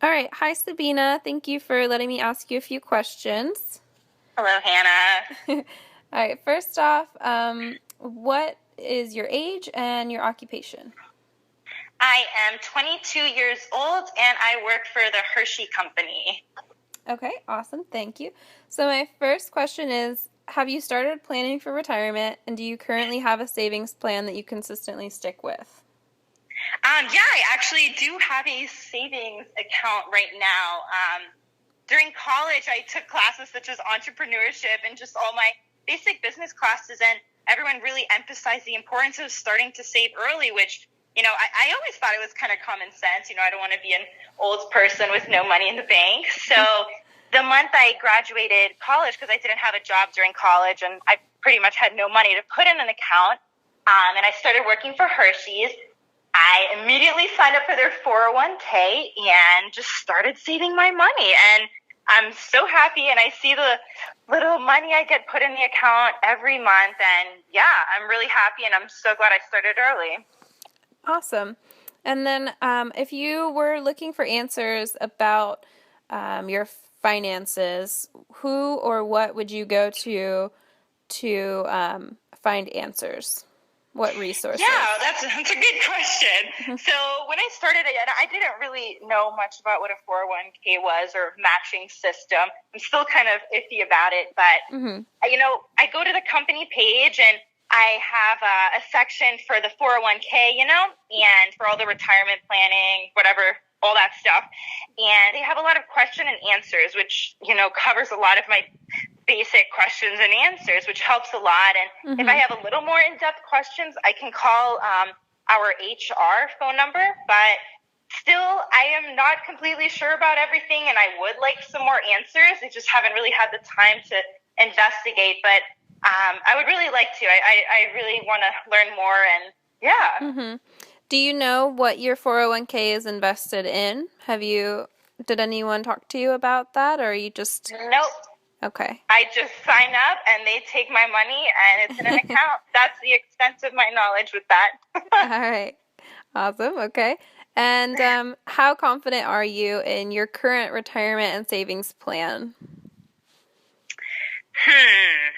All right. Hi, Sabina. Thank you for letting me ask you a few questions. Hello, Hannah. All right. First off, what is your age and your occupation? I am 22 years old and I work for the Hershey Company. Okay, awesome. Thank you. So, my first question is, have you started planning for retirement, and do you currently have a savings plan that you consistently stick with? Yeah, I actually do have a savings account right now. During college, I took classes such as entrepreneurship and just all my basic business classes, and everyone really emphasized the importance of starting to save early, which, I always thought it was kind of common sense. I don't want to be an old person with no money in the bank. So the month I graduated college, because I didn't have a job during college and I pretty much had no money to put in an account, and I started working for Hershey's. I immediately signed up for their 401k and just started saving my money. And I'm so happy, and I see the little money I get put in the account every month. And yeah, I'm really happy, and I'm so glad I started early. Awesome. And then, if you were looking for answers about your finances, who or what would you go to find answers? What Yeah, resources? that's a good question. So when I started it, I didn't really know much about what a 401k was or matching system. I'm still kind of iffy about it, but Mm-hmm. I go to the company page and I have a section for the 401k, and for all the retirement planning, whatever, all that stuff. And they have a lot of question and answers, which, covers a lot of my basic questions and answers, which helps a lot. And if I Mm-hmm. have a little more in-depth questions, I can call our HR phone number. But still, I am not completely sure about everything, and I would like some more answers. I just haven't really had the time to investigate, but I would really like to. I really want to learn more, and yeah. Mm-hmm. Do you know what your 401k is invested in? Did anyone talk to you about that, or are you just, Nope. okay? I just sign up and they take my money and it's in an account. That's the extent of my knowledge with that. All right. Awesome. Okay. And how confident are you in your current retirement and savings plan? Hmm.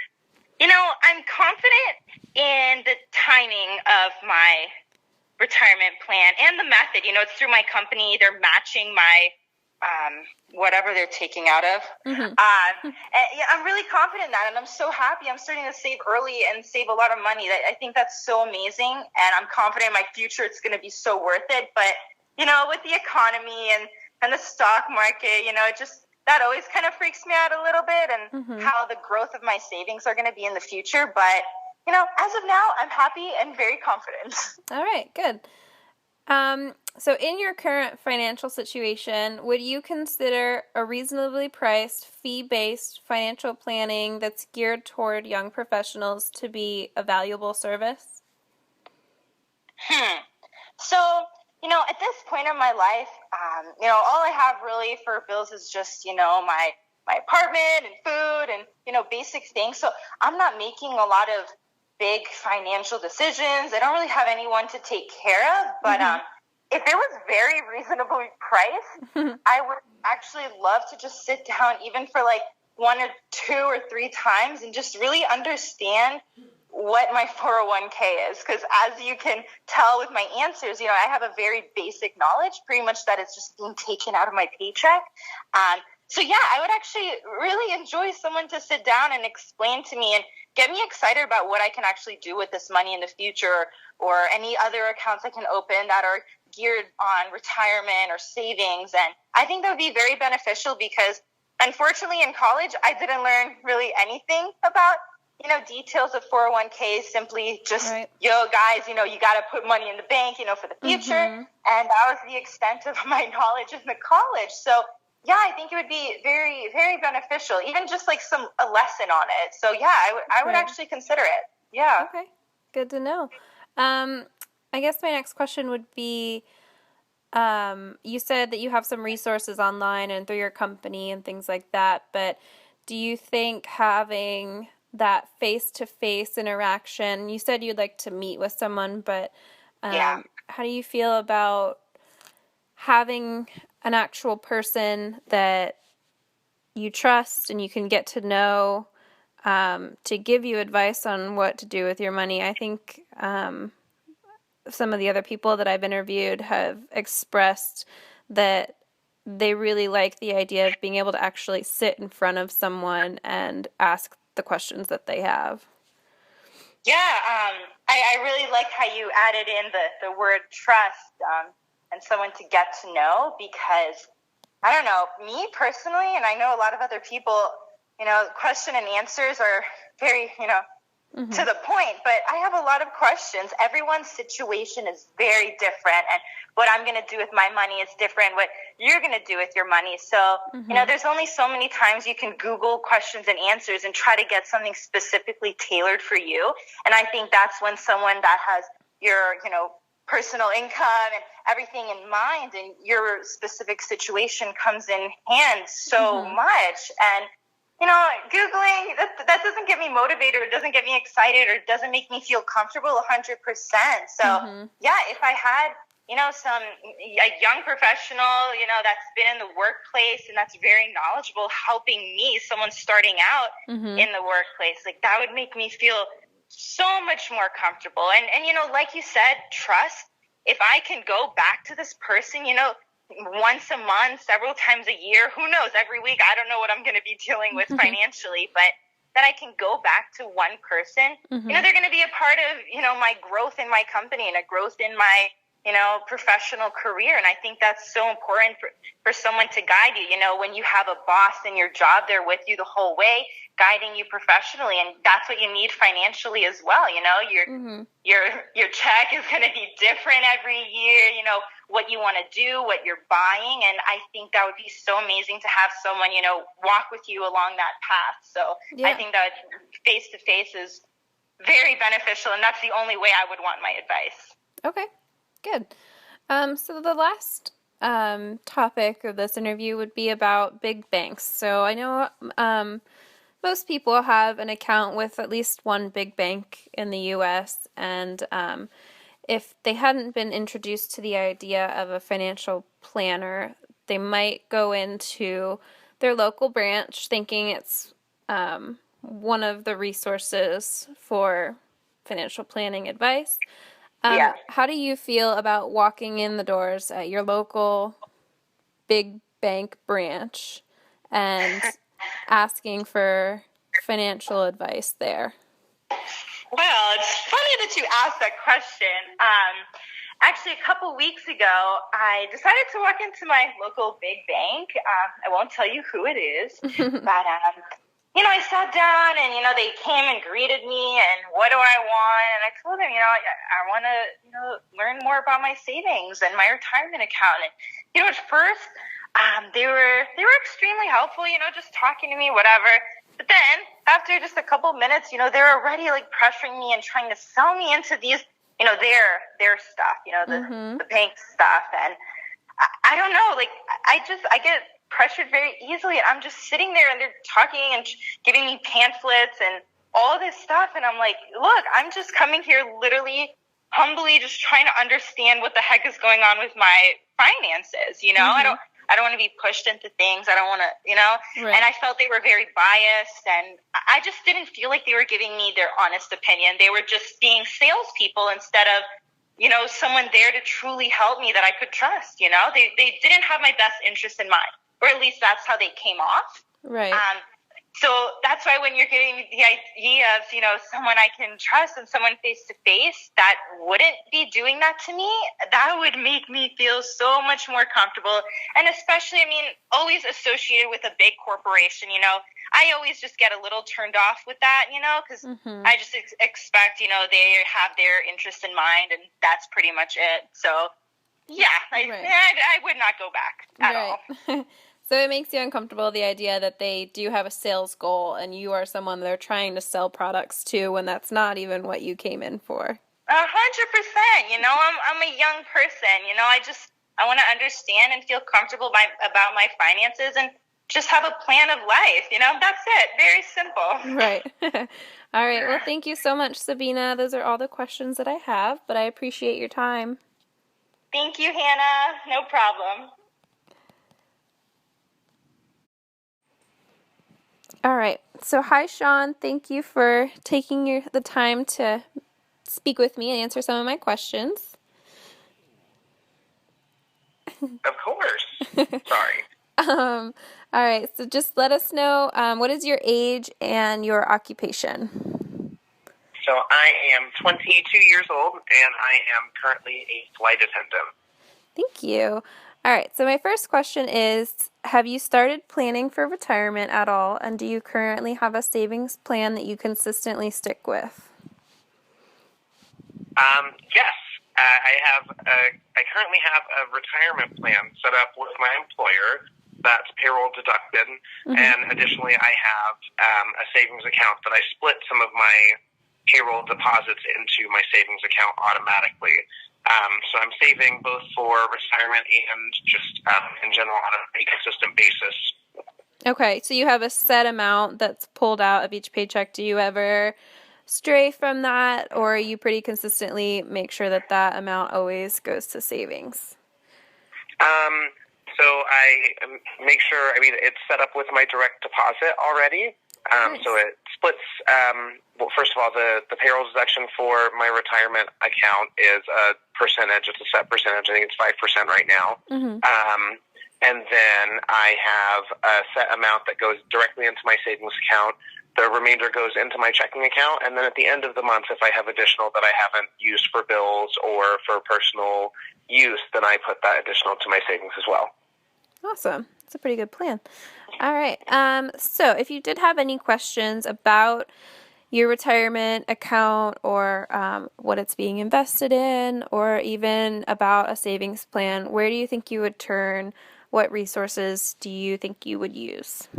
I'm confident in the timing of my retirement plan and the method. It's through my company. They're matching my whatever they're taking out of. Mm-hmm. And yeah, I'm really confident in that, and I'm so happy. I'm starting to save early and save a lot of money. I think that's so amazing, and I'm confident in my future. It's going to be so worth it. But with the economy and the stock market, it just that always kind of freaks me out a little bit, and Mm-hmm. how the growth of my savings are going to be in the future. But as of now, I'm happy and very confident. All right. Good. So in your current financial situation, would you consider a reasonably priced, fee-based financial planning that's geared toward young professionals to be a valuable service? Hmm. So, at this point in my life, all I have really for bills is just, my apartment and food and, basic things. So I'm not making a lot of big financial decisions. I don't really have anyone to take care of. But Mm-hmm. if it was very reasonably priced, I would actually love to just sit down even for like one or two or three times and just really understand what my 401k is, because as you can tell with my answers, I have a very basic knowledge, pretty much that it's just being taken out of my paycheck. So yeah, I would actually really enjoy someone to sit down and explain to me and get me excited about what I can actually do with this money in the future, or any other accounts I can open that are geared on retirement or savings. And I think that would be very beneficial because unfortunately in college, I didn't learn really anything about details of 401ks, simply just, Right. yo, guys, you got to put money in the bank, for the future. Mm-hmm. And that was the extent of my knowledge in the college. So, yeah, I think it would be very, very beneficial, even just like a lesson on it. So, yeah, I would Right. actually consider it. Yeah. Okay. Good to know. Um, I guess my next question would be, you said that you have some resources online and through your company and things like that, but do you think having that face-to-face interaction, you said you'd like to meet with someone, but Yeah. how do you feel about having an actual person that you trust and you can get to know to give you advice on what to do with your money. I think some of the other people that I've interviewed have expressed that they really like the idea of being able to actually sit in front of someone and ask the questions that they have. Yeah, I really like how you added in the word trust and someone to get to know, because I don't know, me personally, and I know a lot of other people, question and answers are very, to the point, but I have a lot of questions. Everyone's situation is very different, and what I'm going to do with my money is different, what you're going to do with your money. So, there's only so many times you can Google questions and answers and try to get something specifically tailored for you. And I think that's when someone that has your, personal income and everything in mind and your specific situation comes in hand so much. And Googling, that doesn't get me motivated, or doesn't get me excited, or doesn't make me feel comfortable 100%. So, yeah, if I had, a young professional, that's been in the workplace and that's very knowledgeable helping me, someone starting out in the workplace, like that would make me feel so much more comfortable. And like you said, trust. If I can go back to this person, once a month, several times a year, who knows, every week, I don't know what I'm going to be dealing with financially, but that I can go back to one person, they're going to be a part of, my growth in my company and a growth in my, professional career. And I think that's so important for someone to guide you. When you have a boss in your job, they're with you the whole way, guiding you professionally. And that's what you need financially as well. Your check is going to be different every year, what you want to do, what you're buying. And I think that would be so amazing to have someone, walk with you along that path. So yeah. I think that face-to-face is very beneficial, and that's the only way I would want my advice. Okay, good. So the last topic of this interview would be about big banks. So I know most people have an account with at least one big bank in the U.S., and if they hadn't been introduced to the idea of a financial planner, they might go into their local branch thinking it's one of the resources for financial planning advice. Yeah. How do you feel about walking in the doors at your local big bank branch and asking for financial advice there? Well, it's funny that you asked that question. Actually, a couple weeks ago, I decided to walk into my local big bank. I won't tell you who it is, but I sat down and, they came and greeted me and what do I want? And I told them, I want to, learn more about my savings and my retirement account. And, at first, they were extremely helpful, just talking to me, whatever. But then after just a couple minutes, they're already like pressuring me and trying to sell me into these, their stuff, the bank stuff. And I don't know, like, I get pressured very easily, and I'm just sitting there and they're talking and giving me pamphlets and all this stuff. And I'm like, look, I'm just coming here literally humbly just trying to understand what the heck is going on with my finances. I don't want to be pushed into things. I don't want to, right. And I felt they were very biased, and I just didn't feel like they were giving me their honest opinion. They were just being salespeople instead of, someone there to truly help me that I could trust. They didn't have my best interest in mind, or at least that's how they came off. Right. So that's why when you're getting the idea of, someone I can trust and someone face to face that wouldn't be doing that to me, that would make me feel so much more comfortable. And especially, always associated with a big corporation, I always just get a little turned off with that, because I just expect, they have their interest in mind, and that's pretty much it. So yeah, I would not go back at all. So it makes you uncomfortable, the idea that they do have a sales goal and you are someone they're trying to sell products to when that's not even what you came in for. 100%. I'm a young person. I want to understand and feel comfortable about my finances and just have a plan of life. That's it. Very simple. Right. All right. Well, thank you so much, Sabina. Those are all the questions that I have, but I appreciate your time. Thank you, Hannah. No problem. All right. So, hi, Sean. Thank you for taking the time to speak with me and answer some of my questions. Of course. Sorry. All right. So, just let us know what is your age and your occupation? So I am 22 years old, and I am currently a flight attendant. Thank you. All right. So, my first question is, have you started planning for retirement at all? And do you currently have a savings plan that you consistently stick with? Yes. I currently have a retirement plan set up with my employer that's payroll deducted. Mm-hmm. And additionally, I have a savings account that I split some of my payroll deposits into my savings account automatically. So I'm saving both for retirement and just in general on a consistent basis. Okay, so you have a set amount that's pulled out of each paycheck. Do you ever stray from that, or you pretty consistently make sure that that amount always goes to savings? So I make sure, it's set up with my direct deposit already. Nice. So it splits, well, first of all, the payroll deduction for my retirement account is a percentage. It's a set percentage. I think it's 5% right now. Mm-hmm. And then I have a set amount that goes directly into my savings account. The remainder goes into my checking account. And then at the end of the month, if I have additional that I haven't used for bills or for personal use, then I put that additional to my savings as well. Awesome. That's a pretty good plan. All right. So if you did have any questions about your retirement account or what it's being invested in, or even about a savings plan, where do you think you would turn? What resources do you think you would use?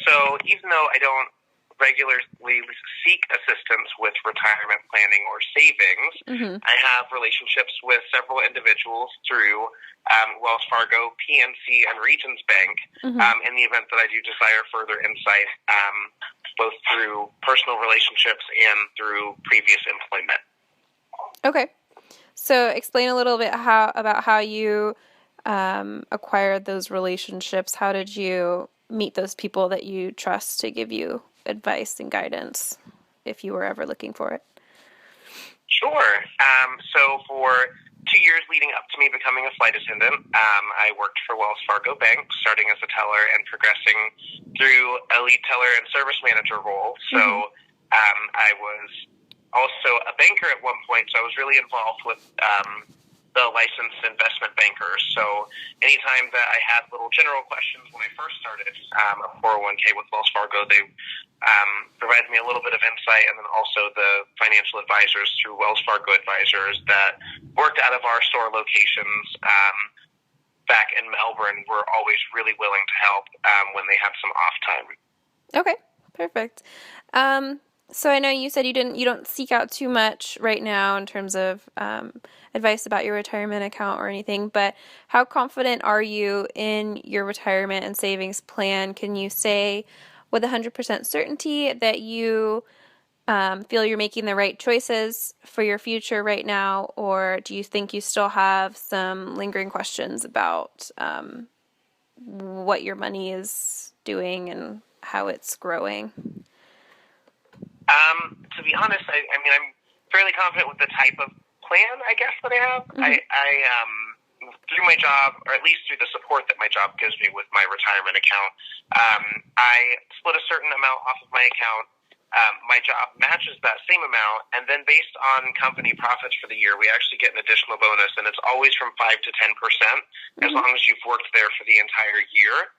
So even though I don't regularly seek assistance with retirement planning or savings, Mm-hmm. I have relationships with several individuals through Wells Fargo, PNC, and Regions Bank Mm-hmm. in the event that I do desire further insight, both through personal relationships and through previous employment. Okay. So explain a little bit about how you acquired those relationships. How did you meet those people that you trust to give you advice and guidance if you were ever looking for it? Sure. So for 2 years leading up to me becoming a flight attendant, I worked for Wells Fargo Bank, starting as a teller and progressing through a lead teller and service manager role. So I was also a banker at one point, so I was really involved with the licensed investment bankers. So anytime that I had little general questions when I first started a 401k with Wells Fargo, they provided me a little bit of insight, and then also the financial advisors through Wells Fargo Advisors that worked out of our store locations back in Melbourne were always really willing to help when they had some off time. Okay, perfect. So I know you said you don't seek out too much right now in terms of advice about your retirement account or anything, but how confident are you in your retirement and savings plan? Can you say with 100% certainty that you feel you're making the right choices for your future right now, or do you think you still have some lingering questions about what your money is doing and how it's growing? To be honest, I'm fairly confident with the type of plan, I guess, that I have. Mm-hmm. I through my job, or at least through the support that my job gives me with my retirement account, I split a certain amount off of my account. My job matches that same amount, and then based on company profits for the year, we actually get an additional bonus, and it's always from 5 to 10%, as long as you've worked there for the entire year.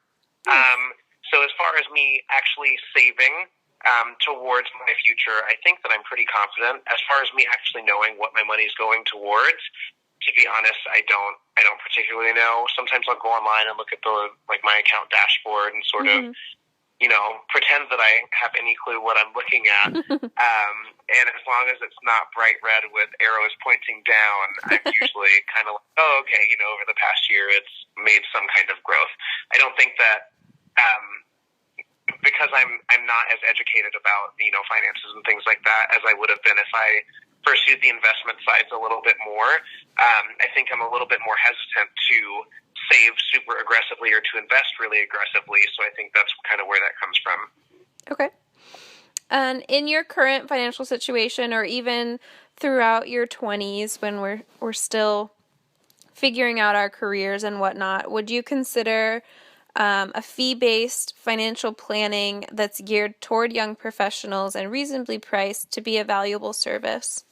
So as far as me actually saving towards my future, I think that I'm pretty confident. As far as me actually knowing what my money is going towards, to be honest, I don't particularly know. Sometimes I'll go online and look at my account dashboard and sort of, pretend that I have any clue what I'm looking at. And as long as it's not bright red with arrows pointing down, I'm usually kind of like, oh, okay, over the past year it's made some kind of growth. I don't think that because I'm not as educated about finances and things like that as I would have been if I pursued the investment sides a little bit more. I think I'm a little bit more hesitant to save super aggressively or to invest really aggressively. So I think that's kind of where that comes from. Okay. And in your current financial situation, or even throughout your 20s when we're still figuring out our careers and whatnot, would you consider a fee-based financial planning that's geared toward young professionals and reasonably priced to be a valuable service?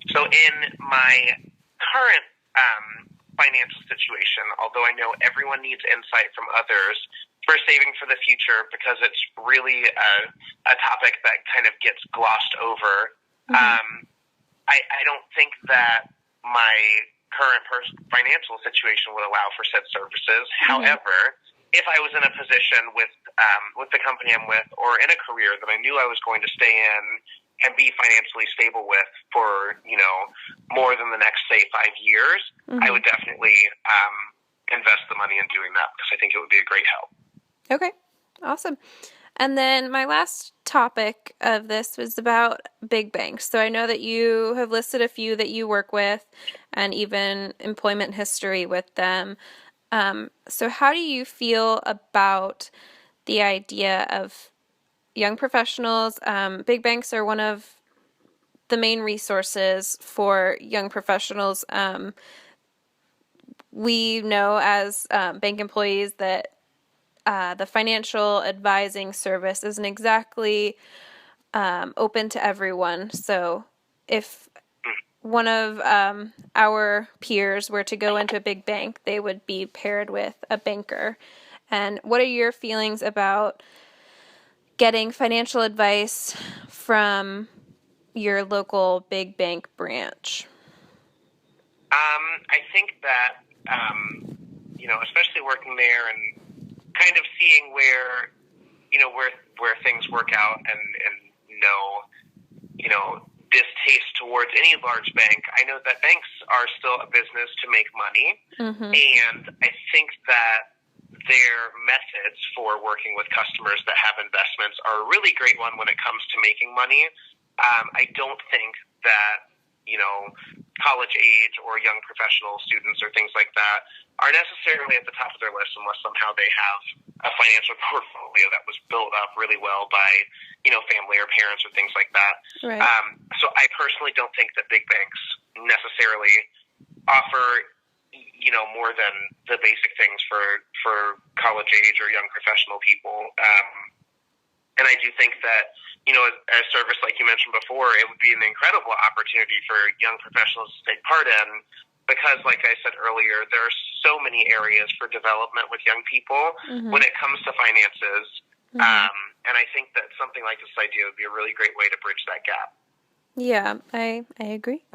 So in my current financial situation, although I know everyone needs insight from others for saving for the future because it's really a topic that kind of gets glossed over, I don't think that my current financial situation would allow for said services. However, if I was in a position with the company I'm with or in a career that I knew I was going to stay in and be financially stable with for, more than the next, say, 5 years, I would definitely invest the money in doing that because I think it would be a great help. Okay, awesome. And then my last topic of this was about big banks. So I know that you have listed a few that you work with and even employment history with them. So how do you feel about the idea of young professionals? Big banks are one of the main resources for young professionals. We know as bank employees that the financial advising service isn't exactly open to everyone. So if one of our peers were to go into a big bank, they would be paired with a banker. And what are your feelings about getting financial advice from your local big bank branch? I think that, especially working there and kind of seeing where things work out and distaste towards any large bank, I know that banks are still a business to make money. And I think that their methods for working with customers that have investments are a really great one when it comes to making money. I don't think that, college age or young professional students or things like that are necessarily at the top of their list unless somehow they have a financial portfolio that was built up really well by, family or parents or things like that. Right. So I personally don't think that big banks necessarily offer, more than the basic things for college age or young professional people. And I do think that, a service like you mentioned before, it would be an incredible opportunity for young professionals to take part in because, like I said earlier, there are so many areas for development with young people when it comes to finances. And I think that something like this idea would be a really great way to bridge that gap. Yeah, I agree.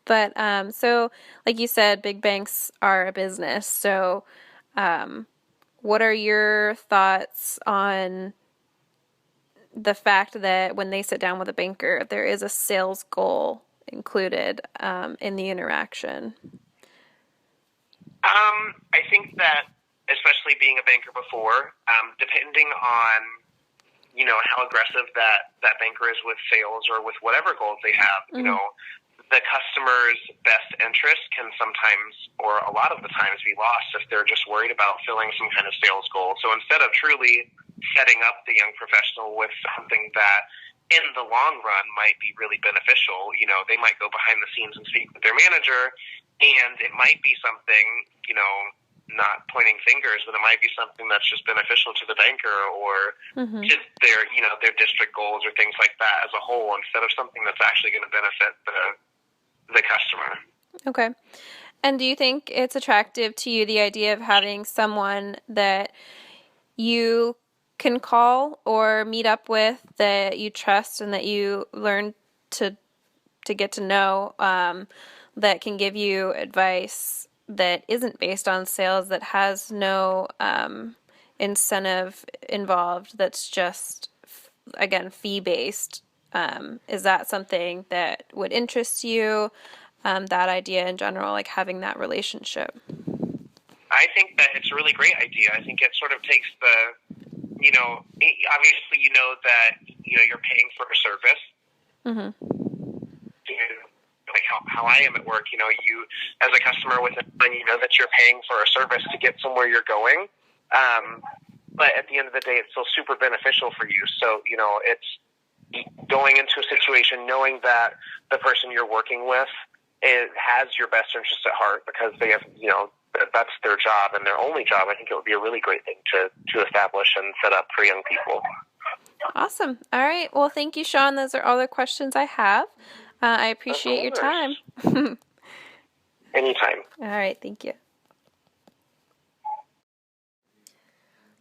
But so like you said, big banks are a business. So what are your thoughts on the fact that when they sit down with a banker, there is a sales goal included in the interaction? I think that, especially being a banker before, depending on, how aggressive that banker is with sales or with whatever goals they have, the customer's best interest can sometimes, or a lot of the times, be lost if they're just worried about filling some kind of sales goal. So instead of truly setting up the young professional with something that in the long run might be really beneficial, they might go behind the scenes and speak with their manager, and it might be something, not pointing fingers, but it might be something that's just beneficial to the banker or to their district goals or things like that as a whole, instead of something that's actually going to benefit the customer. Okay. And do you think it's attractive to you, the idea of having someone that you can call or meet up with that you trust and that you learn to get to know, that can give you advice that isn't based on sales, that has no incentive involved, that's just, again, fee-based? Is that something that would interest you, that idea in general, like having that relationship? I think that it's a really great idea. I think it sort of takes obviously that, you're paying for a service. like how I am at work. You know, you as a customer with and you know that you're paying for a service to get somewhere you're going. But at the end of the day, it's still super beneficial for you. So, you know, it's going into a situation knowing that the person you're working with has your best interest at heart because they have, you know, that's their job and their only job. I think it would be a really great thing to establish and set up for young people. Awesome. All right. Well, thank you, Sean. Those are all the questions I have. I appreciate your time. Anytime. All right. Thank you.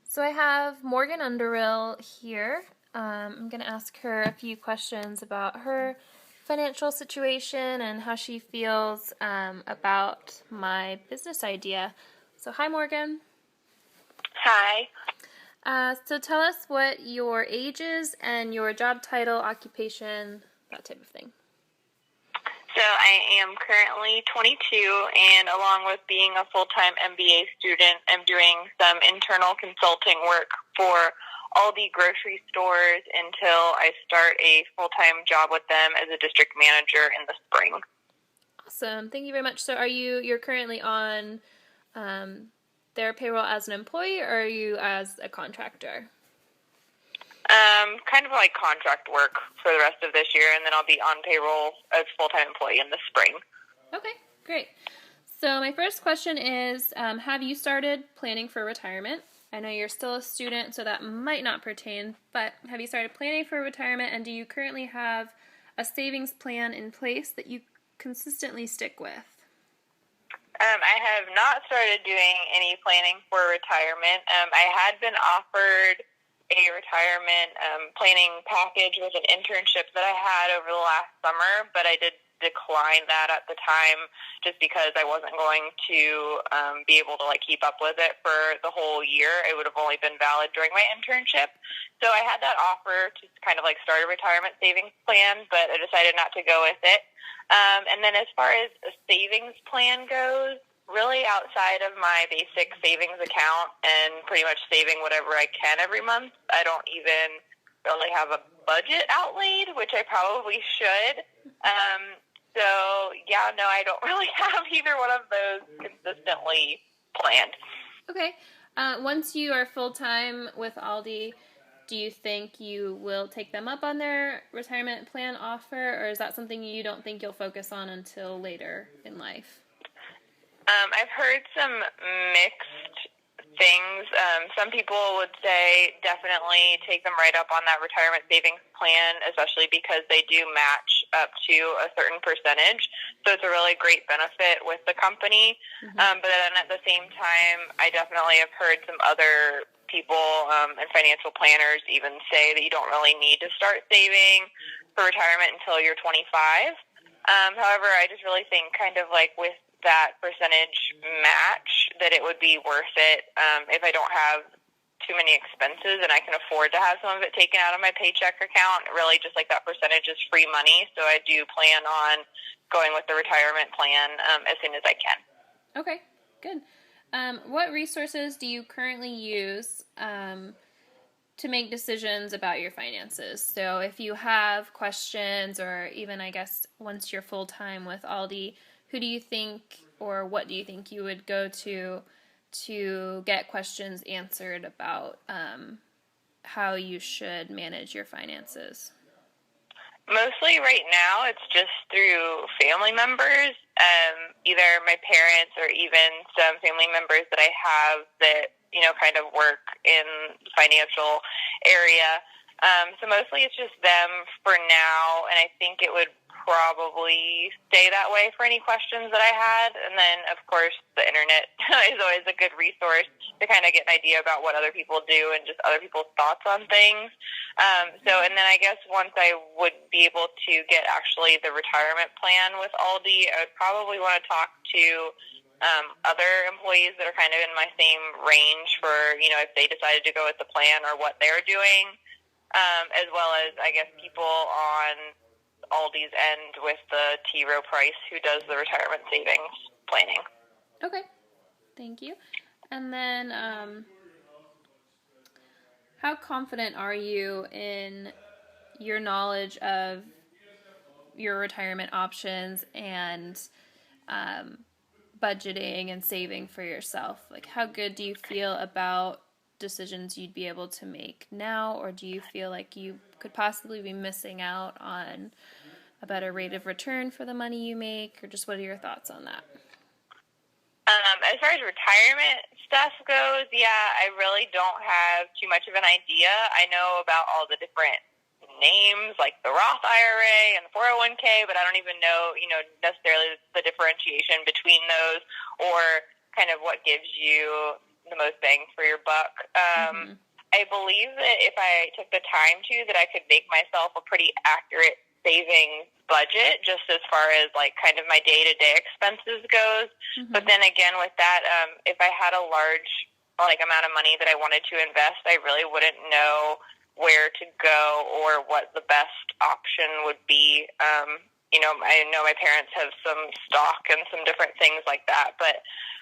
So I have Morgan Underhill here. I'm going to ask her a few questions about her financial situation and how she feels about my business idea. So hi, Morgan. Hi. So tell us what your age is and your job title, occupation, that type of thing. So I am currently 22, and along with being a full-time MBA student, I'm doing some internal consulting work for Aldi grocery stores until I start a full-time job with them as a district manager in the spring. Awesome. Thank you very much. So you're currently on their payroll as an employee, or are you as a contractor? Kind of like contract work for the rest of this year, and then I'll be on payroll as full-time employee in the spring. Okay, great. So my first question is, have you started planning for retirement? I know you're still a student, so that might not pertain, but have you started planning for retirement, and do you currently have a savings plan in place that you consistently stick with? I have not started doing any planning for retirement. I had been offered a retirement planning package with an internship that I had over the last summer, but I did decline that at the time just because I wasn't going to be able to keep up with it for the whole year. It would have only been valid during my internship. So I had that offer to kind of start a retirement savings plan, but I decided not to go with it. And then as far as a savings plan goes, really outside of my basic savings account and pretty much saving whatever I can every month, I don't even really have a budget outlaid, which I probably should. So, yeah, no, I don't really have either one of those consistently planned. Okay. Once you are full-time with Aldi, do you think you will take them up on their retirement plan offer, or is that something you don't think you'll focus on until later in life? I've heard some mixed things. Some people would say definitely take them right up on that retirement savings plan, especially because they do match up to a certain percentage. So it's a really great benefit with the company. Mm-hmm. But then at the same time, I definitely have heard some other people and financial planners even say that you don't really need to start saving for retirement until you're 25. However, I just really think kind of with that percentage match that it would be worth it if I don't have too many expenses and I can afford to have some of it taken out of my paycheck account. Really just that percentage is free money, so I do plan on going with the retirement plan as soon as I can. Okay, good. What resources do you currently use to make decisions about your finances? So if you have questions, or even I guess once you're full-time with Aldi, who do you think, or what do you think you would go to get questions answered about how you should manage your finances? Mostly right now, it's just through family members, either my parents or even some family members that I have that, kind of work in the financial area. So mostly it's just them for now, and I think it would probably stay that way for any questions that I had. And then, of course, the internet is always a good resource to kind of get an idea about what other people do and just other people's thoughts on things. And then I guess once I would be able to get actually the retirement plan with Aldi, I would probably want to talk to other employees that are kind of in my same range for, if they decided to go with the plan or what they're doing, as well as, I guess, people on Aldi's end with the T. Rowe Price, who does the retirement savings planning. Okay, thank you. And then, how confident are you in your knowledge of your retirement options and budgeting and saving for yourself? Like, how good do you feel about decisions you'd be able to make now, or do you feel like you could possibly be missing out on a better rate of return for the money you make, or just what are your thoughts on that? As far as retirement stuff goes, yeah, I really don't have too much of an idea. I know about all the different names, like the Roth IRA and the 401k, but I don't even know, necessarily the differentiation between those or kind of what gives you the most bang for your buck. I believe that if I took the time to, that I could make myself a pretty accurate savings budget, just as far as like kind of my day-to-day expenses goes. But then again, with that, if I had a large amount of money that I wanted to invest, I really wouldn't know where to go or what the best option would be. I know my parents have some stock and some different things like that, but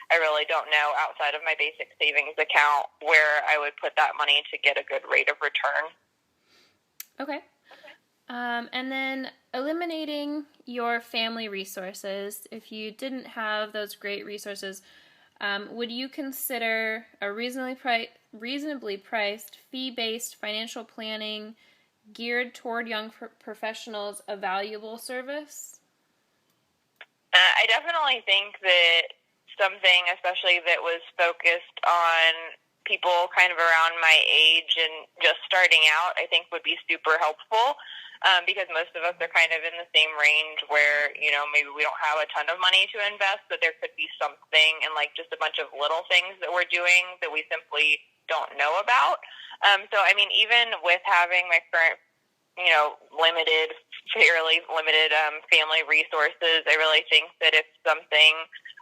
I really don't know outside of my basic savings account where I would put that money to get a good rate of return. Okay. And then eliminating your family resources. If you didn't have those great resources, would you consider a reasonably priced, fee-based financial planning geared toward young professionals a valuable service? I definitely think that something, especially that was focused on people kind of around my age and just starting out, I think would be super helpful. Because most of us are kind of in the same range where, maybe we don't have a ton of money to invest, but there could be something and just a bunch of little things that we're doing that we simply don't know about. So, even with having my current, fairly limited family resources, I really think that if something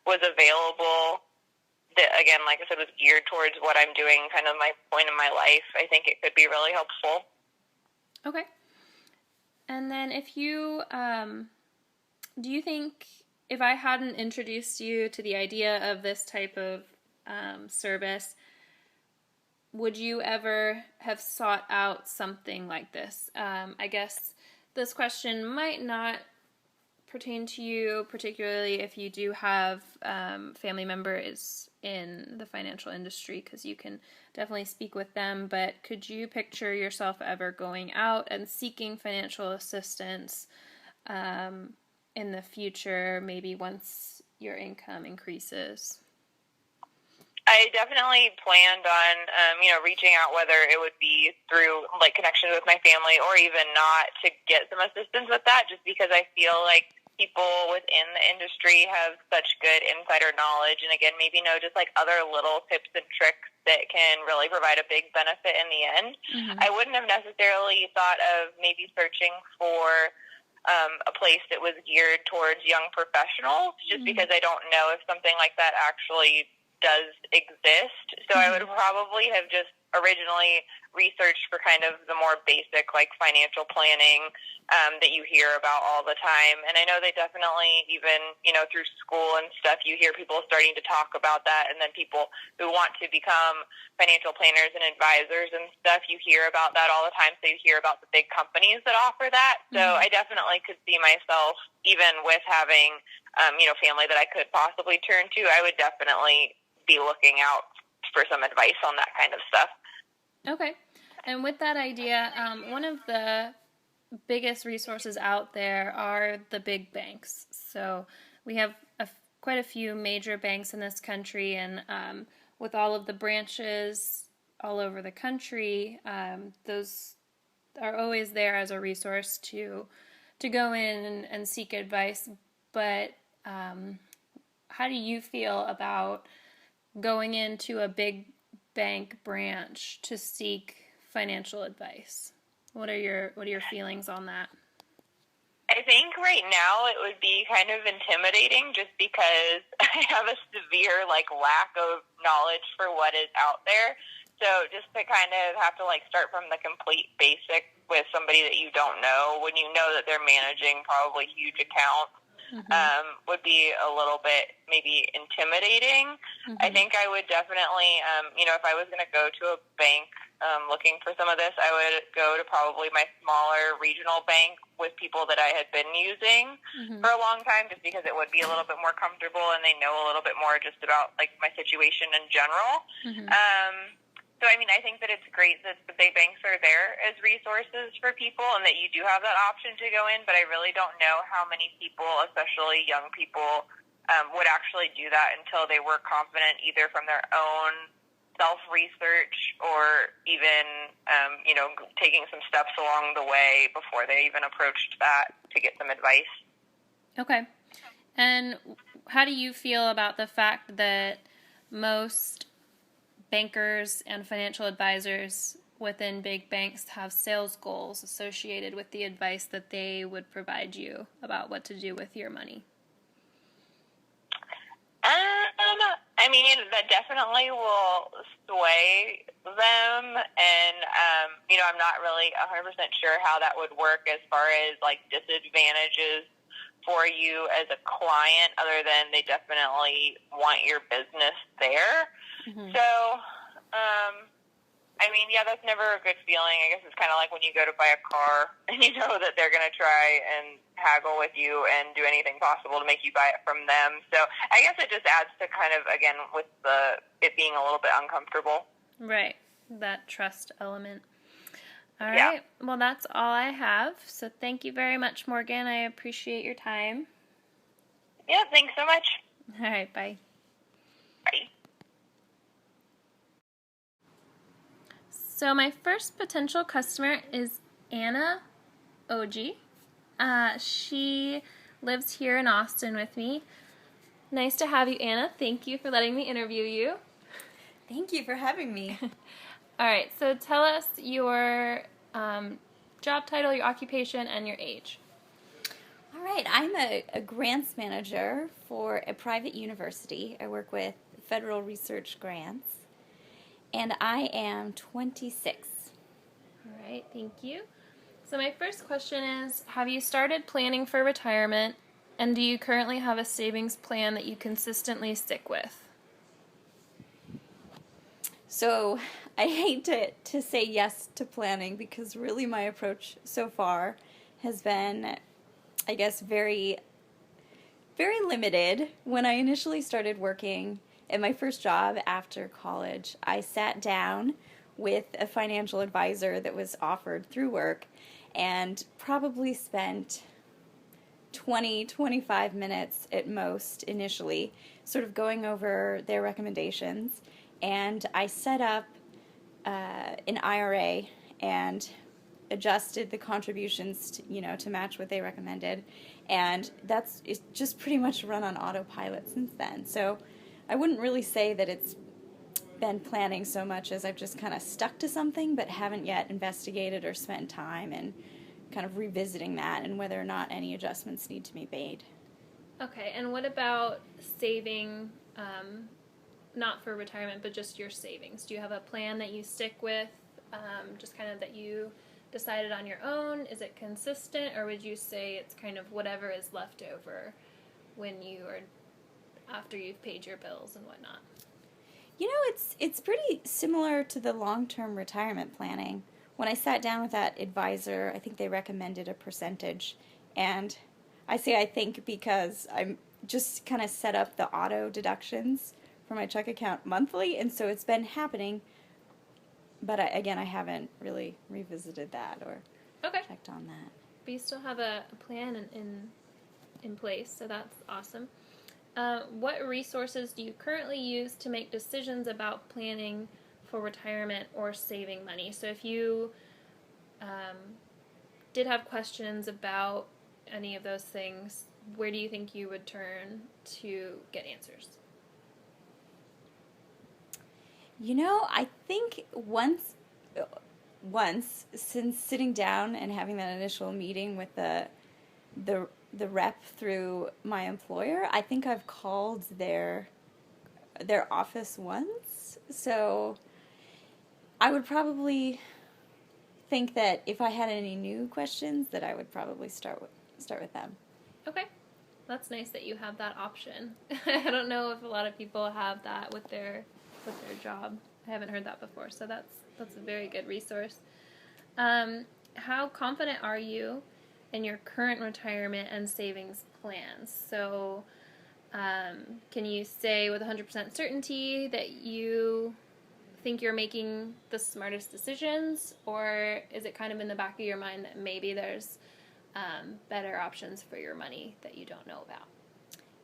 was available that, again, like I said, was geared towards what I'm doing, kind of my point in my life, I think it could be really helpful. Okay. And then if you, do you think if I hadn't introduced you to the idea of this type of service, would you ever have sought out something like this? I guess this question might not pertain to you, particularly if you do have family members in the financial industry, because you can definitely speak with them, but could you picture yourself ever going out and seeking financial assistance in the future, maybe once your income increases? I definitely planned on, reaching out, whether it would be through connections with my family or even not, to get some assistance with that, just because I feel like people within the industry have such good insider knowledge, and again, maybe know just other little tips and tricks that can really provide a big benefit in the end. I wouldn't have necessarily thought of maybe searching for a place that was geared towards young professionals, just because I don't know if something like that actually does exist. So I would probably have just originally researched for kind of the more basic financial planning that you hear about all the time. And I know they definitely, even through school and stuff, you hear people starting to talk about that, and then people who want to become financial planners and advisors and stuff, you hear about that all the time. So you hear about the big companies that offer that. So I definitely could see myself, even with having family that I could possibly turn to, I would definitely be looking out for some advice on that kind of stuff. Okay. And with that idea, one of the biggest resources out there are the big banks. So we have quite a few major banks in this country, and with all of the branches all over the country, those are always there as a resource to go in and seek advice. But how do you feel about going into a big bank branch to seek financial advice? What are your feelings on that? I think right now it would be kind of intimidating, just because I have a severe lack of knowledge for what is out there. So just to kind of have to start from the complete basic with somebody that you don't know, when you know that they're managing probably huge accounts, would be a little bit maybe intimidating. I think I would definitely, if I was going to go to a bank looking for some of this, I would go to probably my smaller regional bank with people that I had been using for a long time, just because it would be a little bit more comfortable and they know a little bit more just about like my situation in general. So, I mean, I think that it's great that the big banks are there as resources for people and that you do have that option to go in, but I really don't know how many people, especially young people, would actually do that until they were confident either from their own self-research or even, taking some steps along the way before they even approached that to get some advice. Okay. And how do you feel about the fact that most bankers and financial advisors within big banks have sales goals associated with the advice that they would provide you about what to do with your money? I mean, that definitely will sway them, and, I'm not really 100% sure how that would work as far as, like, disadvantages for you as a client, other than they definitely want your business there. So, I mean, yeah, that's never a good feeling. I guess it's kind of like when you go to buy a car and you know that they're going to try and haggle with you and do anything possible to make you buy it from them. So I guess it just adds to kind of, again, with it being a little bit uncomfortable. Right. That trust element. All right. Well, that's all I have. So thank you very much, Morgan. I appreciate your time. Yeah, thanks so much. All right. Bye. Bye. So my first potential customer is Anna Oji. She lives here in Austin with me. Nice to have you, Anna. Thank you for letting me interview you. Thank you for having me. All right, so tell us your job title, your occupation, and your age. All right, I'm a grants manager for a private university. I work with federal research grants, and I am 26. All right, thank you. So my first question is, have you started planning for retirement, and do you currently have a savings plan that you consistently stick with? So I hate to say yes to planning, because really my approach so far has been, I guess, very, very limited. When I initially started working at my first job after college, I sat down with a financial advisor that was offered through work and probably spent 25 minutes at most initially sort of going over their recommendations. And I set up an IRA and adjusted the contributions to match what they recommended. And it's just pretty much run on autopilot since then. So I wouldn't really say that it's been planning so much as I've just kind of stuck to something but haven't yet investigated or spent time and kind of revisiting that and whether or not any adjustments need to be made. Okay, and what about saving, not for retirement, but just your savings? Do you have a plan that you stick with, just kind of that you decided on your own? Is it consistent, or would you say it's kind of whatever is left over when after you've paid your bills and whatnot? It's pretty similar to the long-term retirement planning. When I sat down with that advisor, I think they recommended a percentage. And I say I think because I'm just kind of set up the auto deductions for my check account monthly, and so it's been happening. But I haven't really revisited that or checked on that. But you still have a plan in place, so that's awesome. What resources do you currently use to make decisions about planning for retirement or saving money? So if you did have questions about any of those things, where do you think you would turn to get answers? I think once since sitting down and having that initial meeting with the rep through my employer, I think I've called their office once. So I would probably think that if I had any new questions, that I would probably start with them. Okay. That's nice that you have that option. I don't know if a lot of people have that with their job. I haven't heard that before, so that's a very good resource. How confident are you in your current retirement and savings plans? So, can you say with 100% certainty that you think you're making the smartest decisions, or is it kind of in the back of your mind that maybe there's better options for your money that you don't know about?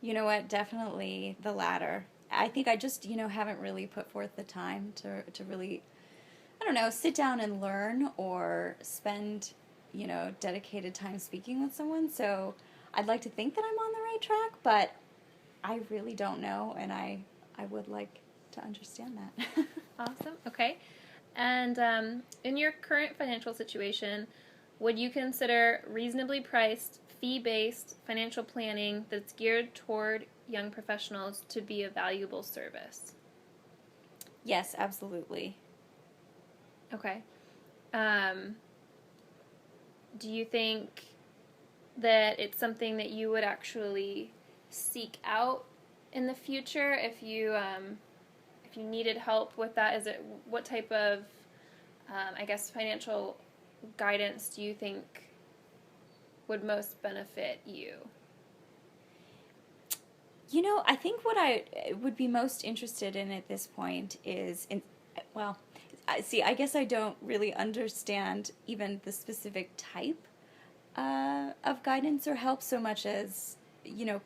You know what? Definitely the latter. I think I just, haven't really put forth the time to really, I don't know, sit down and learn or spend, dedicated time speaking with someone. So I'd like to think that I'm on the right track, but I really don't know, and I would like to understand that. Awesome. Okay. And in your current financial situation, would you consider reasonably priced, fee-based financial planning that's geared toward young professionals to be a valuable service? Yes, absolutely. Okay. Do you think that it's something that you would actually seek out in the future if you needed help with that? Is it what type of financial guidance do you think would most benefit you? I think what I would be most interested in at this point is I guess I don't really understand even the specific type of guidance or help so much as,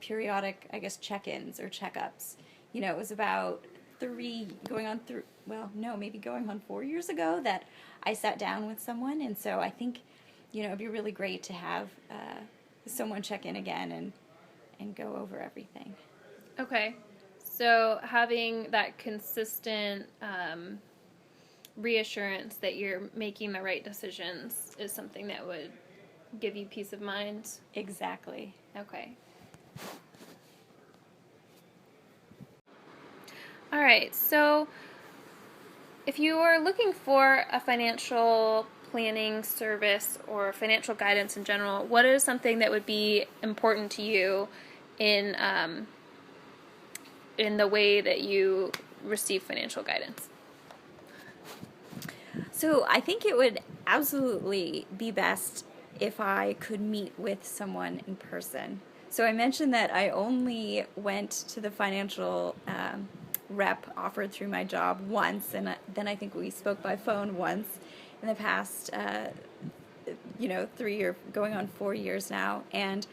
periodic, check-ins or checkups. It was about going on 4 years ago that I sat down with someone, and so I think, it'd be really great to have someone check in again and go over everything. Okay. So having that consistent reassurance that you're making the right decisions is something that would give you peace of mind? Exactly. Okay. All right. So if you are looking for a financial planning service or financial guidance in general, what is something that would be important to you in the way that you receive financial guidance? So I think it would absolutely be best if I could meet with someone in person. So I mentioned that I only went to the financial rep offered through my job once, and then I think we spoke by phone once in the past, 3 or going on 4 years now. And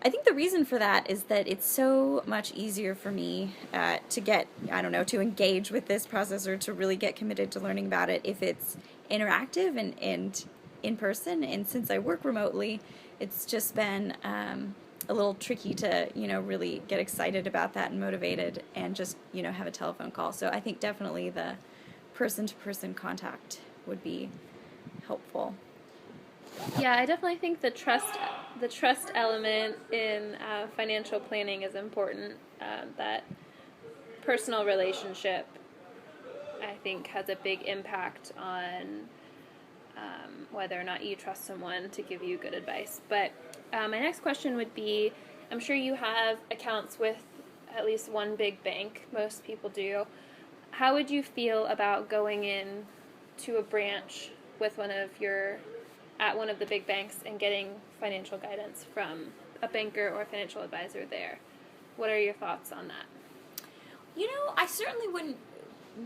I think the reason for that is that it's so much easier for me to engage with this process or to really get committed to learning about it if it's interactive and in person. And since I work remotely, it's just been a little tricky to, really get excited about that and motivated and just, have a telephone call. So I think definitely the person-to-person contact would be helpful. Yeah, I definitely think the trust element in financial planning is important. That personal relationship, I think, has a big impact on whether or not you trust someone to give you good advice. But my next question would be, I'm sure you have accounts with at least one big bank. Most people do. How would you feel about going in to a branch with one of the big banks and getting financial guidance from a banker or financial advisor there? What are your thoughts on that? I certainly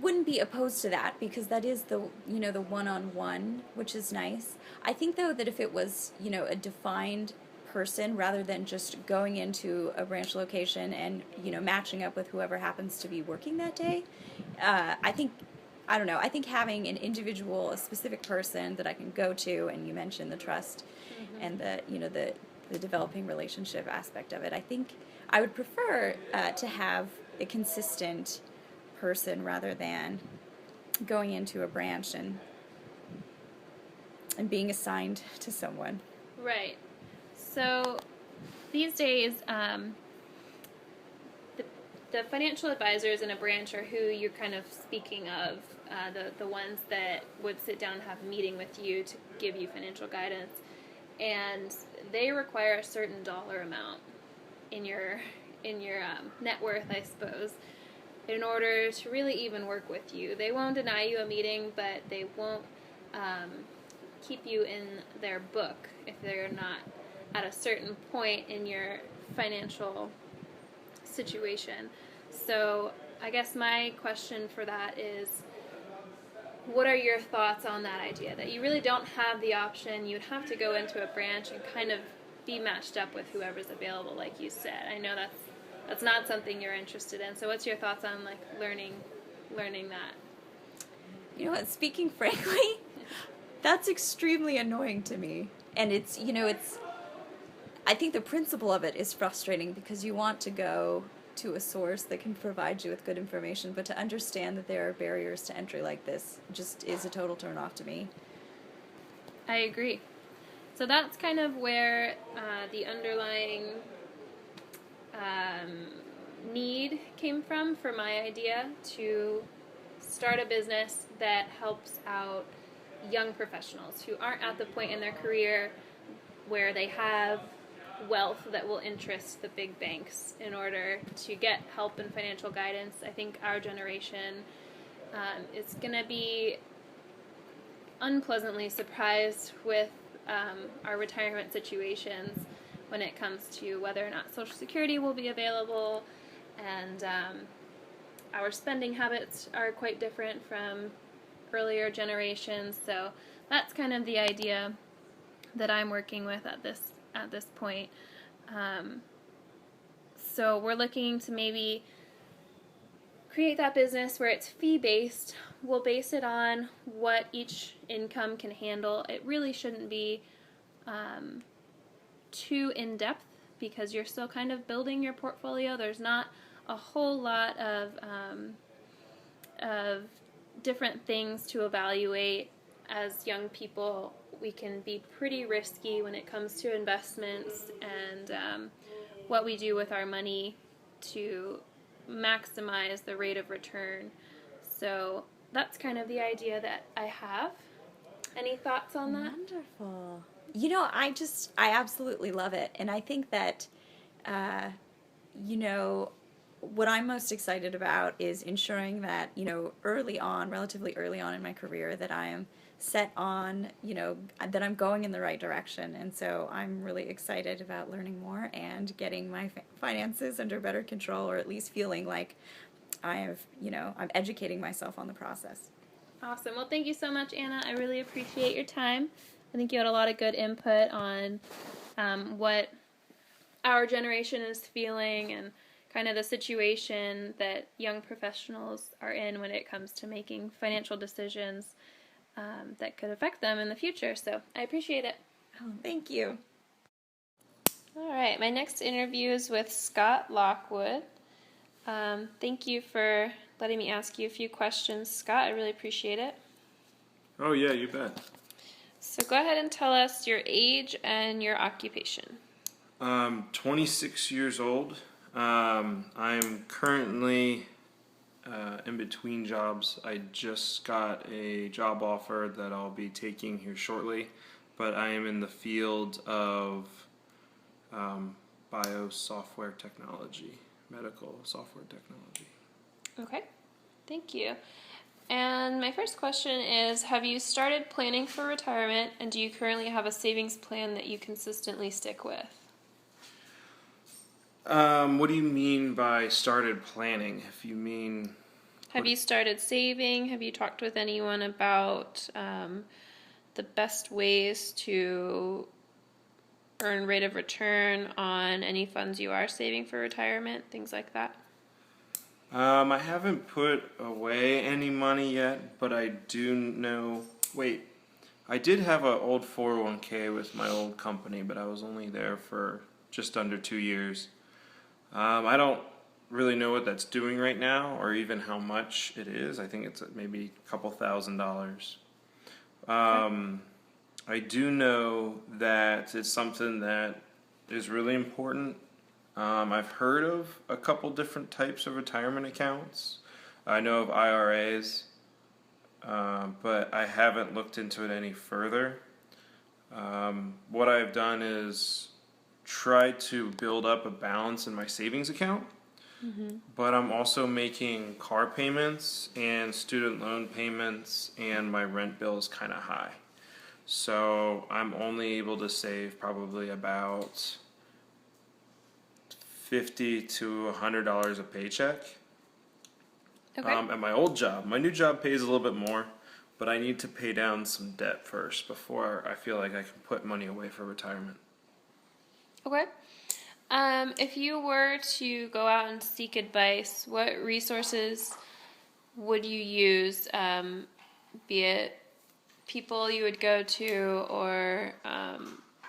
wouldn't be opposed to that, because that is the one-on-one, which is nice. I think though that if it was, a defined person rather than just going into a branch location and, matching up with whoever happens to be working that day, I think having an individual, a specific person that I can go to, and you mentioned the trust and the developing relationship aspect of it, I think I would prefer to have a consistent person rather than going into a branch and being assigned to someone. Right. So these days, the financial advisors in a branch are who you're kind of speaking of, the ones that would sit down and have a meeting with you to give you financial guidance, and they require a certain dollar amount in your net worth, I suppose. in order to really even work with you. They won't deny you a meeting, but they won't keep you in their book if they're not at a certain point in your financial situation. So I guess my question for that is, what are your thoughts on that idea, that you really don't have the option, you'd have to go into a branch and kind of be matched up with whoever's available, like you said? I know that's not something you're interested in. So what's your thoughts on like learning that? You know what, speaking frankly, that's extremely annoying to me. And it's, I think the principle of it is frustrating because you want to go to a source that can provide you with good information, but to understand that there are barriers to entry like this just is a total turn off to me. I agree. So that's kind of where the underlying need came from for my idea to start a business that helps out young professionals who aren't at the point in their career where they have wealth that will interest the big banks in order to get help and financial guidance. I think our generation is going to be unpleasantly surprised with our retirement situations when it comes to whether or not Social Security will be available, and our spending habits are quite different from earlier generations. So that's kind of the idea that I'm working with at this point. So we're looking to maybe create that business where it's fee-based. We'll base it on what each income can handle. It really shouldn't be too in-depth because you're still kind of building your portfolio. There's not a whole lot of different things to evaluate. As young people, we can be pretty risky when it comes to investments and what we do with our money to maximize the rate of return. So that's kind of the idea that I have. Any thoughts on that? Wonderful. I absolutely love it. And I think that, what I'm most excited about is ensuring that, relatively early on in my career, that I am set on, that I'm going in the right direction. And so I'm really excited about learning more and getting my finances under better control, or at least feeling like I'm educating myself on the process. Awesome. Well, thank you so much, Anna. I really appreciate your time. I think you had a lot of good input on what our generation is feeling and kind of the situation that young professionals are in when it comes to making financial decisions that could affect them in the future. So I appreciate it. Oh, thank you. All right. My next interview is with Scott Lockwood. Thank you for letting me ask you a few questions, Scott. I really appreciate it. Oh, yeah, you bet. So go ahead and tell us your age and your occupation. 26 years old. I'm currently in between jobs. I just got a job offer that I'll be taking here shortly, but I am in the field of biosoftware technology, medical software technology. Okay, thank you. And my first question is, have you started planning for retirement, and do you currently have a savings plan that you consistently stick with? What do you mean by started planning? If you mean... Have you started saving? Have you talked with anyone about the best ways to earn rate of return on any funds you are saving for retirement, things like that? I haven't put away any money yet, but I do know... Wait, I did have an old 401k with my old company, but I was only there for just under 2 years. I don't really know what that's doing right now, or even how much it is. I think it's maybe a couple $1,000s. I do know that it's something that is really important. I've heard of a couple different types of retirement accounts. I know of IRAs, but I haven't looked into it any further. What I've done is try to build up a balance in my savings account. but I'm also making car payments and student loan payments, and my rent bill is kind of high. So I'm only able to save probably about $50 to $100 a paycheck. Okay. At my old job. My new job pays a little bit more, but I need to pay down some debt first before I feel like I can put money away for retirement. Okay. If you were to go out and seek advice, what resources would you use? Be it people you would go to or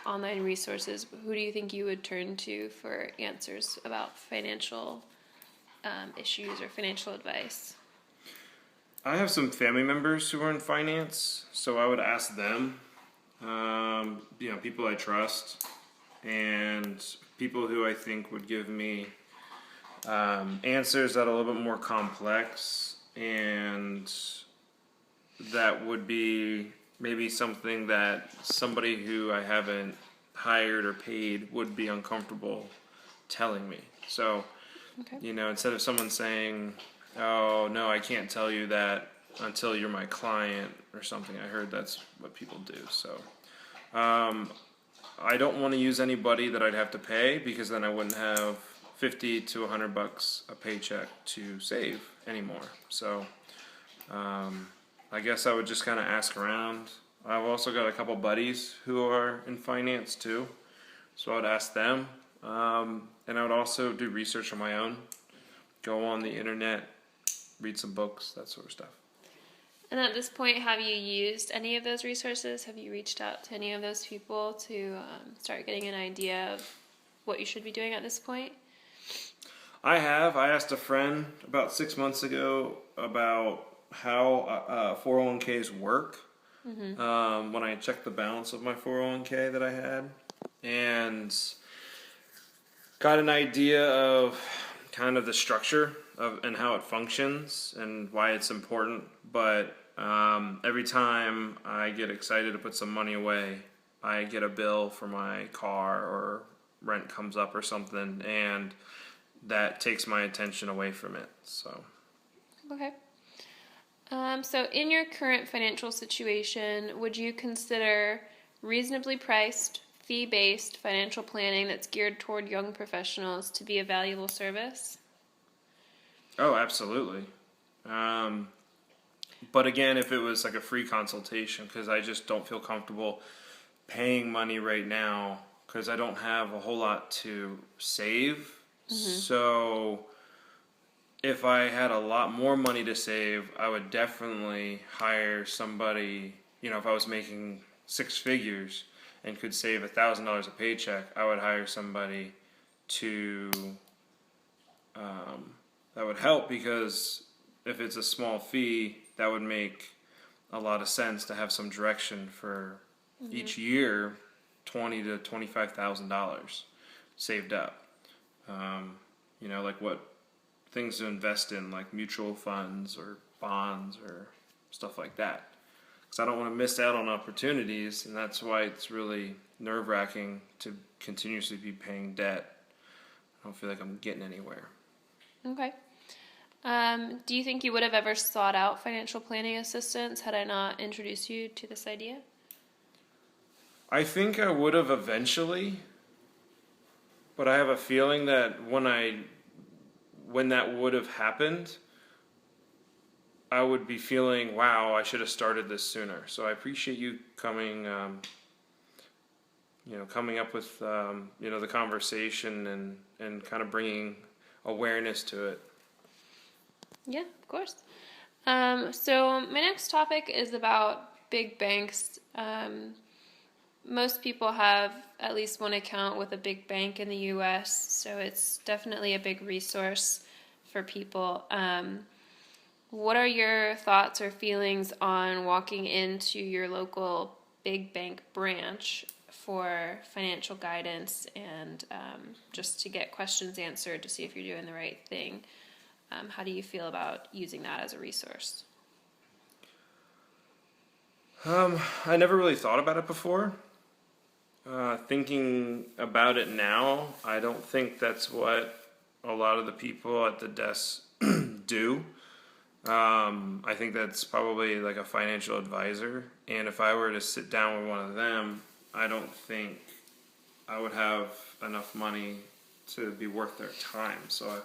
online resources. Who do you think you would turn to for answers about financial issues or financial advice? I have some family members who are in finance, so I would ask them, people I trust, and people who I think would give me answers that are a little bit more complex, and that would be maybe something that somebody who I haven't hired or paid would be uncomfortable telling me. So, Okay. instead of someone saying, "Oh, no, I can't tell you that until you're my client," or something. I heard that's what people do. So, I don't want to use anybody that I'd have to pay, because then I wouldn't have $50 to $100 a paycheck to save anymore. So, I guess I would just kind of ask around. I've also got a couple buddies who are in finance too, so I would ask them. And I would also do research on my own, go on the internet, read some books, that sort of stuff. And at this point, have you used any of those resources? Have you reached out to any of those people to start getting an idea of what you should be doing at this point? I have. I asked a friend about 6 months ago about how 401ks work. When I checked the balance of my 401k that I had, and got an idea of kind of the structure of and how it functions and why it's important. But every time I get excited to put some money away, I get a bill for my car or rent comes up or something, and that takes my attention away from it. So. Okay. So in your current financial situation, would you consider reasonably priced, fee-based financial planning that's geared toward young professionals to be a valuable service? Oh, absolutely. But again, if it was like a free consultation, because I just don't feel comfortable paying money right now, because I don't have a whole lot to save. So if I had a lot more money to save, I would definitely hire somebody. If I was making 6 figures and could save $1,000 a paycheck, I would hire somebody to that would help, because if it's a small fee, that would make a lot of sense to have some direction for each year, $20,000 to $25,000 saved up. Like what things to invest in, like mutual funds or bonds or stuff like that. Because I don't want to miss out on opportunities, and that's why it's really nerve-wracking to continuously be paying debt. I don't feel like I'm getting anywhere. Okay. Do you think you would have ever sought out financial planning assistance had I not introduced you to this idea? I think I would have eventually, but I have a feeling that when that would have happened, I would be feeling, wow, I should have started this sooner. So I appreciate you coming up with, the conversation and kind of bringing awareness to it. Yeah, of course. So my next topic is about big banks. Most people have at least one account with a big bank in the U.S., so it's definitely a big resource for people. What are your thoughts or feelings on walking into your local big bank branch for financial guidance and just to get questions answered to see if you're doing the right thing? How do you feel about using that as a resource? I never really thought about it before. Thinking about it now, I don't think that's what a lot of the people at the desk do. I think that's probably like a financial advisor. And if I were to sit down with one of them, I don't think I would have enough money to be worth their time. So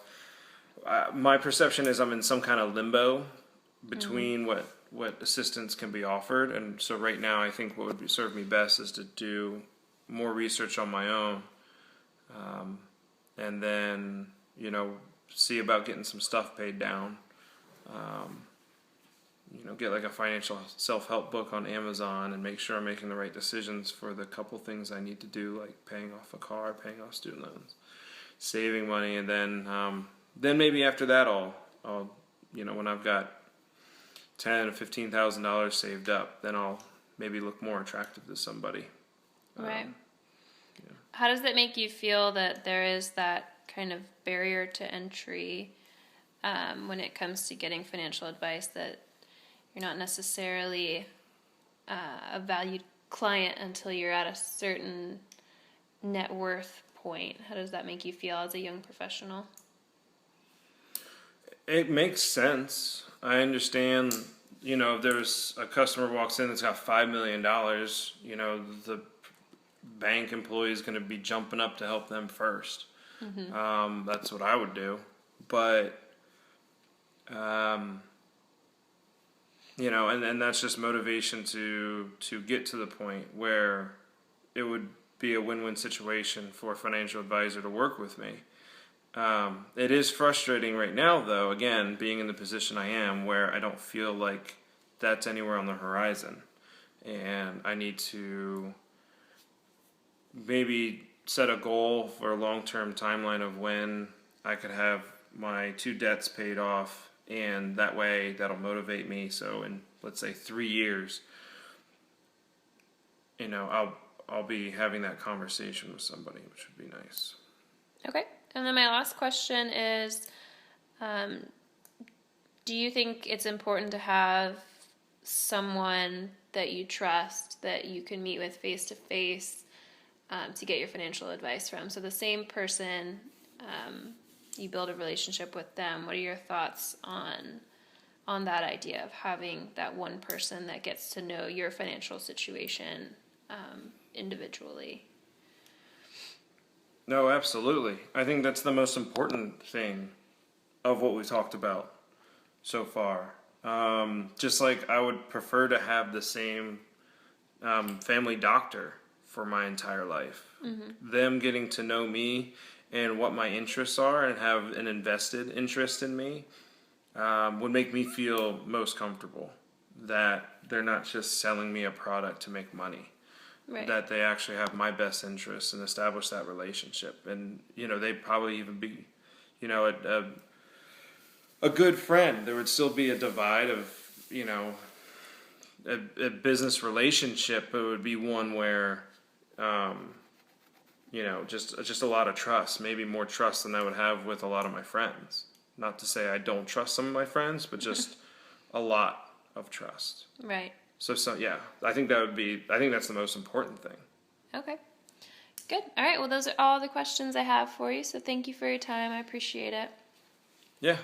my perception is I'm in some kind of limbo between what assistance can be offered. And so right now I think what would serve me best is to do more research on my own. And then, see about getting some stuff paid down. Get like a financial self-help book on Amazon and make sure I'm making the right decisions for the couple things I need to do, like paying off a car, paying off student loans, saving money, and then maybe after that I'll when I've got $10,000 or $15,000 saved up, then I'll maybe look more attractive to somebody. Right. How does that make you feel that there is that kind of barrier to entry when it comes to getting financial advice, that you're not necessarily a valued client until you're at a certain net worth point? How does that make you feel as a young professional? It makes sense. I understand, if there's a customer walks in that's got $5 million, the bank employee is going to be jumping up to help them first. Mm-hmm. That's what I would do. But, and that's just motivation to get to the point where it would be a win-win situation for a financial advisor to work with me. It is frustrating right now, though, again, being in the position I am, where I don't feel like that's anywhere on the horizon. And I need to maybe set a goal for a long-term timeline of when I could have my 2 debts paid off, and that way that'll motivate me. So in, let's say, 3 years, I'll be having that conversation with somebody, which would be nice. Okay. And then my last question is, do you think it's important to have someone that you trust, that you can meet with face-to-face, to get your financial advice from? So the same person, you build a relationship with them. What are your thoughts on that idea of having that one person that gets to know your financial situation individually? No, absolutely. I think that's the most important thing of what we talked about so far. Just like I would prefer to have the same family doctor for my entire life. Mm-hmm. Them getting to know me and what my interests are and have an invested interest in me would make me feel most comfortable, that they're not just selling me a product to make money. Right. That they actually have my best interests and establish that relationship. And, they'd probably even be, a good friend. There would still be a divide of, a business relationship, but it would be one where, just a lot of trust, maybe more trust than I would have with a lot of my friends. Not to say I don't trust some of my friends, but just a lot of trust. Right. So yeah, I think that's the most important thing. Okay. Good. All right. Well, those are all the questions I have for you. So thank you for your time. I appreciate it. Yeah.